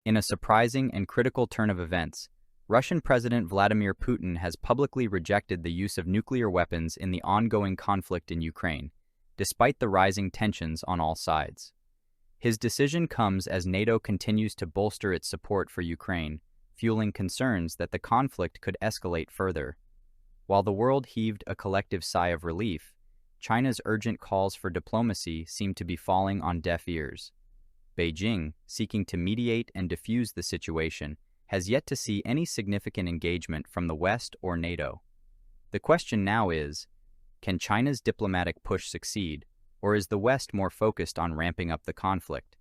In a surprising and critical turn of events, Russian President Vladimir Putin has publicly rejected the use of nuclear weapons in the ongoing conflict in Ukraine, despite the rising tensions on all sides. His decision comes as NATO continues to bolster its support for Ukraine, fueling concerns that the conflict could escalate further. While the world heaved a collective sigh of relief, China's urgent calls for diplomacy seem to be falling on deaf ears. Beijing, seeking to mediate and defuse the situation, has yet to see any significant engagement from the West or NATO. The question now is, can China's diplomatic push succeed, or is the West more focused on ramping up the conflict?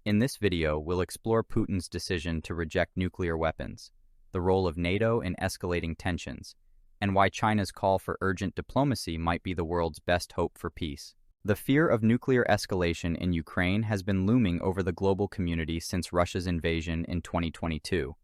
In this video, we'll explore Putin's decision to reject nuclear weapons, the role of NATO in escalating tensions, and why China's call for urgent diplomacy might be the world's best hope for peace. The fear of nuclear escalation in Ukraine has been looming over the global community since Russia's invasion in 2022.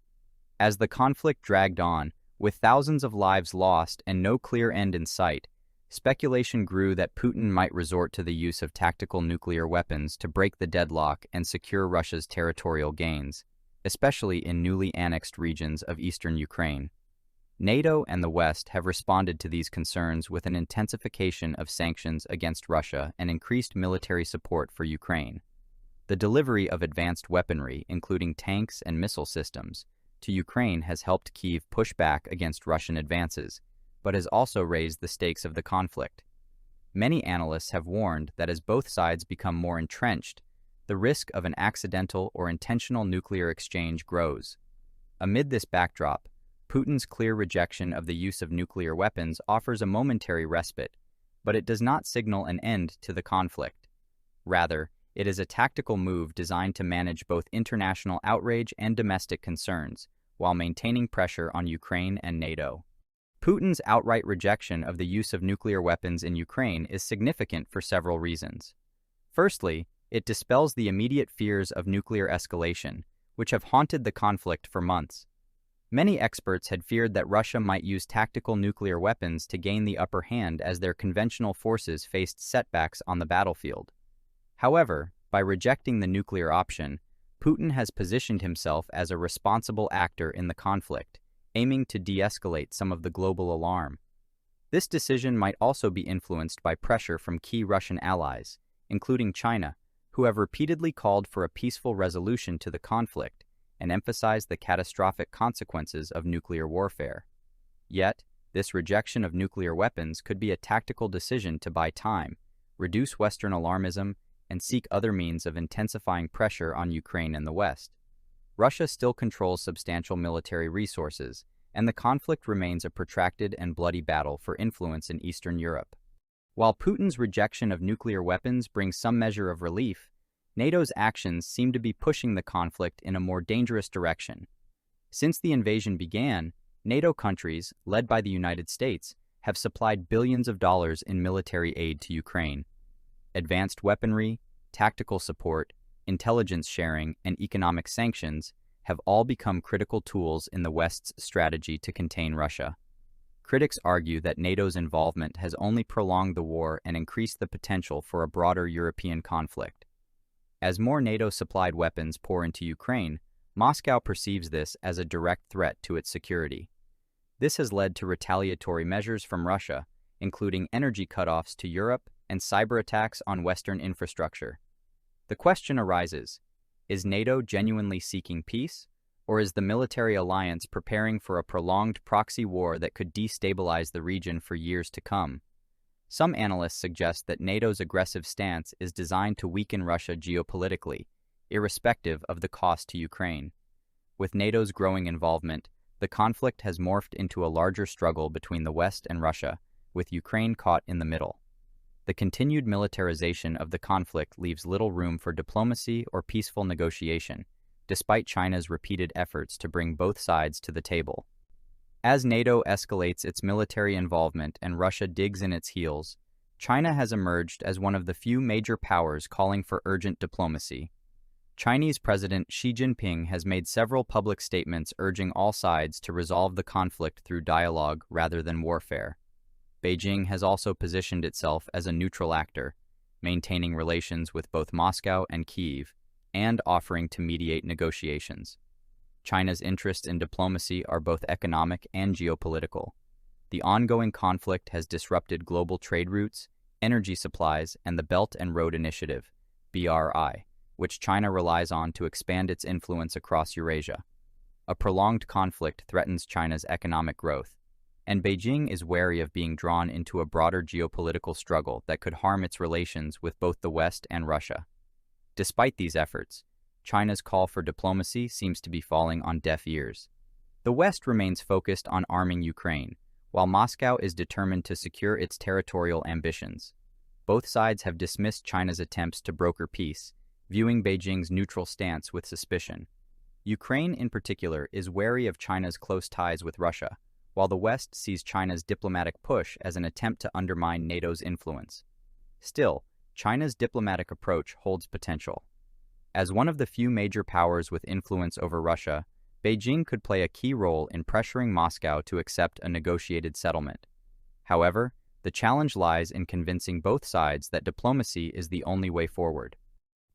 As the conflict dragged on, with thousands of lives lost and no clear end in sight, speculation grew that Putin might resort to the use of tactical nuclear weapons to break the deadlock and secure Russia's territorial gains, especially in newly annexed regions of eastern Ukraine. NATO and the West have responded to these concerns with an intensification of sanctions against Russia and increased military support for Ukraine. The delivery of advanced weaponry, including tanks and missile systems, to Ukraine has helped Kyiv push back against Russian advances, but has also raised the stakes of the conflict. Many analysts have warned that as both sides become more entrenched, the risk of an accidental or intentional nuclear exchange grows. Amid this backdrop, Putin's clear rejection of the use of nuclear weapons offers a momentary respite, but it does not signal an end to the conflict. Rather, it is a tactical move designed to manage both international outrage and domestic concerns, while maintaining pressure on Ukraine and NATO. Putin's outright rejection of the use of nuclear weapons in Ukraine is significant for several reasons. Firstly, it dispels the immediate fears of nuclear escalation, which have haunted the conflict for months. Many experts had feared that Russia might use tactical nuclear weapons to gain the upper hand as their conventional forces faced setbacks on the battlefield. However, by rejecting the nuclear option, Putin has positioned himself as a responsible actor in the conflict, aiming to de-escalate some of the global alarm. This decision might also be influenced by pressure from key Russian allies, including China, who have repeatedly called for a peaceful resolution to the conflict and emphasized the catastrophic consequences of nuclear warfare. Yet, this rejection of nuclear weapons could be a tactical decision to buy time, reduce Western alarmism, and seek other means of intensifying pressure on Ukraine and the West. Russia still controls substantial military resources, and the conflict remains a protracted and bloody battle for influence in Eastern Europe. While Putin's rejection of nuclear weapons brings some measure of relief, NATO's actions seem to be pushing the conflict in a more dangerous direction. Since the invasion began, NATO countries, led by the United States, have supplied billions of dollars in military aid to Ukraine. Advanced weaponry, tactical support, intelligence sharing, and economic sanctions have all become critical tools in the West's strategy to contain Russia. Critics argue that NATO's involvement has only prolonged the war and increased the potential for a broader European conflict. As more NATO-supplied weapons pour into Ukraine, Moscow perceives this as a direct threat to its security. This has led to retaliatory measures from Russia, including energy cutoffs to Europe and cyber attacks on Western infrastructure. The question arises, is NATO genuinely seeking peace, or is the military alliance preparing for a prolonged proxy war that could destabilize the region for years to come? Some analysts suggest that NATO's aggressive stance is designed to weaken Russia geopolitically, irrespective of the cost to Ukraine. With NATO's growing involvement, the conflict has morphed into a larger struggle between the West and Russia, with Ukraine caught in the middle. The continued militarization of the conflict leaves little room for diplomacy or peaceful negotiation, despite China's repeated efforts to bring both sides to the table. As NATO escalates its military involvement and Russia digs in its heels, China has emerged as one of the few major powers calling for urgent diplomacy. Chinese President Xi Jinping has made several public statements urging all sides to resolve the conflict through dialogue rather than warfare. Beijing has also positioned itself as a neutral actor, maintaining relations with both Moscow and Kyiv, and offering to mediate negotiations. China's interests in diplomacy are both economic and geopolitical. The ongoing conflict has disrupted global trade routes, energy supplies, and the Belt and Road Initiative, BRI, which China relies on to expand its influence across Eurasia. A prolonged conflict threatens China's economic growth, and Beijing is wary of being drawn into a broader geopolitical struggle that could harm its relations with both the West and Russia. Despite these efforts, China's call for diplomacy seems to be falling on deaf ears. The West remains focused on arming Ukraine, while Moscow is determined to secure its territorial ambitions. Both sides have dismissed China's attempts to broker peace, viewing Beijing's neutral stance with suspicion. Ukraine, in particular, is wary of China's close ties with Russia, while the West sees China's diplomatic push as an attempt to undermine NATO's influence. Still, China's diplomatic approach holds potential. As one of the few major powers with influence over Russia, Beijing could play a key role in pressuring Moscow to accept a negotiated settlement. However, the challenge lies in convincing both sides that diplomacy is the only way forward.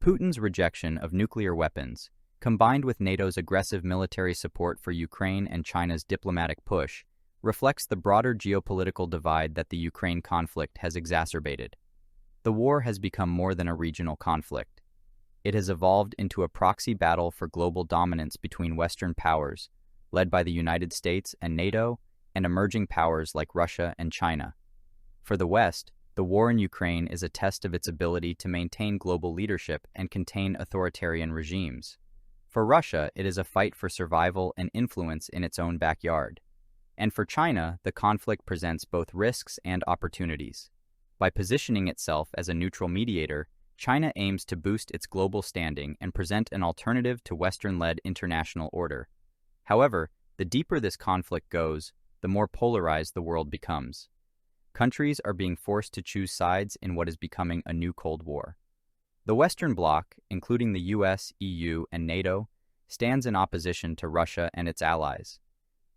Putin's rejection of nuclear weapons, combined with NATO's aggressive military support for Ukraine and China's diplomatic push, reflects the broader geopolitical divide that the Ukraine conflict has exacerbated. The war has become more than a regional conflict. It has evolved into a proxy battle for global dominance between Western powers, led by the United States and NATO, and emerging powers like Russia and China. For the West, the war in Ukraine is a test of its ability to maintain global leadership and contain authoritarian regimes. For Russia, it is a fight for survival and influence in its own backyard. And for China, the conflict presents both risks and opportunities. By positioning itself as a neutral mediator, China aims to boost its global standing and present an alternative to Western-led international order. However, the deeper this conflict goes, the more polarized the world becomes. Countries are being forced to choose sides in what is becoming a new Cold War. The Western Bloc, including the US, EU, and NATO, stands in opposition to Russia and its allies.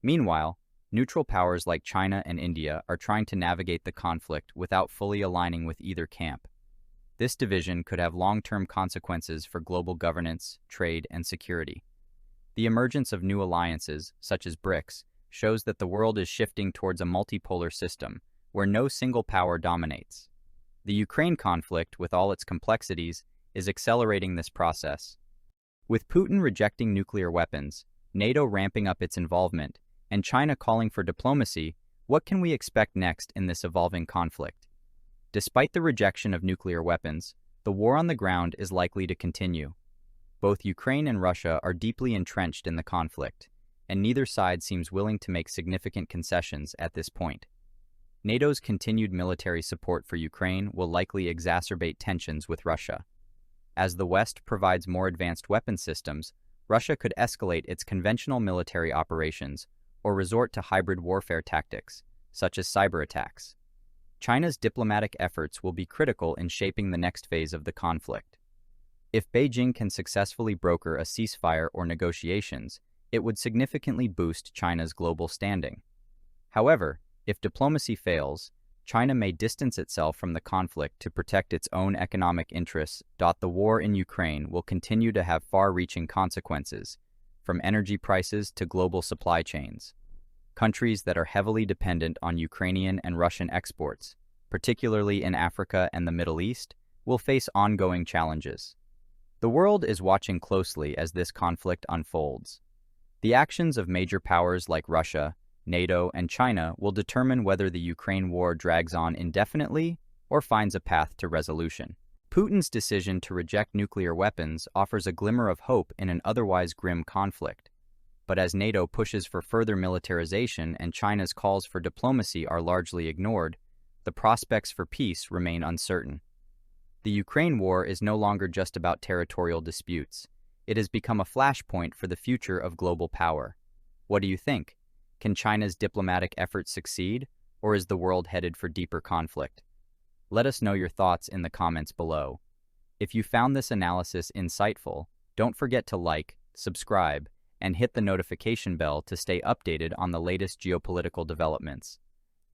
Meanwhile, neutral powers like China and India are trying to navigate the conflict without fully aligning with either camp. This division could have long-term consequences for global governance, trade, and security. The emergence of new alliances, such as BRICS, shows that the world is shifting towards a multipolar system, where no single power dominates. The Ukraine conflict, with all its complexities, is accelerating this process. With Putin rejecting nuclear weapons, NATO ramping up its involvement, and China calling for diplomacy, what can we expect next in this evolving conflict? Despite the rejection of nuclear weapons, the war on the ground is likely to continue. Both Ukraine and Russia are deeply entrenched in the conflict, and neither side seems willing to make significant concessions at this point. NATO's continued military support for Ukraine will likely exacerbate tensions with Russia. As the West provides more advanced weapon systems, Russia could escalate its conventional military operations or resort to hybrid warfare tactics, such as cyber attacks. China's diplomatic efforts will be critical in shaping the next phase of the conflict. If Beijing can successfully broker a ceasefire or negotiations, it would significantly boost China's global standing. However, if diplomacy fails, China may distance itself from the conflict to protect its own economic interests. The war in Ukraine will continue to have far-reaching consequences, from energy prices to global supply chains. Countries that are heavily dependent on Ukrainian and Russian exports, particularly in Africa and the Middle East, will face ongoing challenges. The world is watching closely as this conflict unfolds. The actions of major powers like Russia, NATO, and China will determine whether the Ukraine war drags on indefinitely or finds a path to resolution. Putin's decision to reject nuclear weapons offers a glimmer of hope in an otherwise grim conflict. But as NATO pushes for further militarization and China's calls for diplomacy are largely ignored, the prospects for peace remain uncertain. The Ukraine war is no longer just about territorial disputes. It has become a flashpoint for the future of global power. What do you think? Can China's diplomatic efforts succeed, or is the world headed for deeper conflict? Let us know your thoughts in the comments below. If you found this analysis insightful, don't forget to like, subscribe, and hit the notification bell to stay updated on the latest geopolitical developments.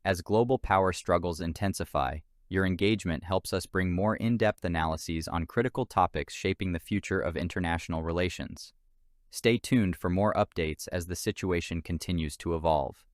As global power struggles intensify, Your engagement helps us bring more in-depth analyses on critical topics shaping the future of international relations. Stay tuned for more updates as the situation continues to evolve.